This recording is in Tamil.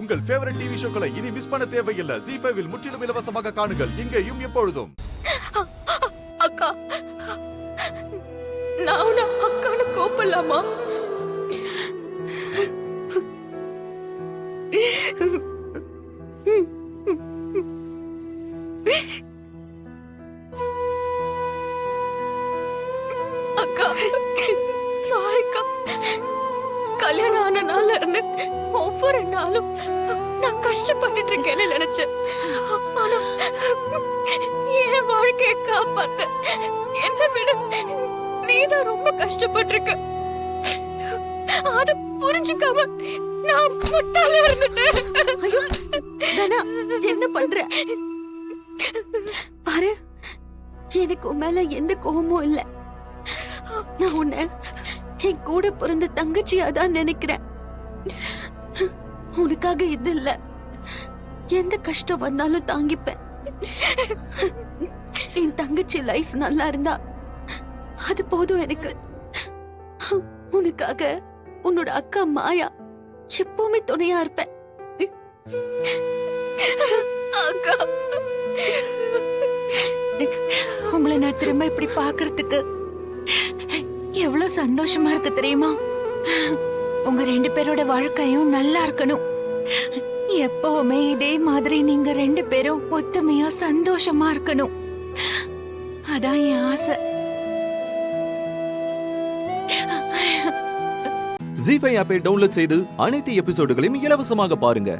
உங்கள் ஃபேவரட் டிவி ஷோக்களை இனி மிஸ் பண்ண தேவையில்லை. ZEE5 இல் முற்றிலும் இலவசமாக காணுங்கள். இங்கேயும் எப்பொழுதும். அக்கா, நான் உன்னை அக்கான்னு கூப்பிடலாமா? அக்கா, சாரிக்கா. கல்யாணம் ஆன நாள்ல இருந்து ஒவ்வொரு நாளும் நான் கஷ்டப்பட்டுட்டு இருக்கேன்னு நினைச்சேன். ஆனா என் வாழ்க்கையை காப்பாத்த என்னை விட நீதான் ரொம்ப கஷ்டப்பட்டிருக்க. அத புரிஞ்சுக்காம நான் முட்டாளா இருந்துட்டேன். ஐயோ தனா, என்ன பண்ற? பாரு, எனக்கு உன் மேல எந்த கோபமும் இல்ல. நான் உன்னை என் கூட பிறந்த தங்கச்சியா தான் நினைக்கிறேன். உனக்காக இது இல்ல, எந்த கஷ்டம் வந்தாலும் தாங்கிப்பேன். என் தங்கச்சி லைஃப் நல்லா இருந்தா அது போதும் எனக்கு. உனக்காக உன்னோட அக்கா மாயா எப்பவுமே துணையா இருப்பேன். அக்கா, உங்களை நான் திரும்ப இப்படி பாக்குறதுக்கு எவ்வளவு சந்தோஷமா இருக்கு தெரியுமா? உங்க 2 பேரோட வாழ்க்கையும் நல்லா இருக்கணும். எப்பவுமே இதே மாதிரி நீங்க 2 பேரும் ஒத்துமையா சந்தோஷமா இருக்கணும். அதான் என் ஆசை. ZEE5 ஆப்பை டவுன்லோட் செய்து அனைத்து எபிசோடுகளையும் இலவசமாக பாருங்க.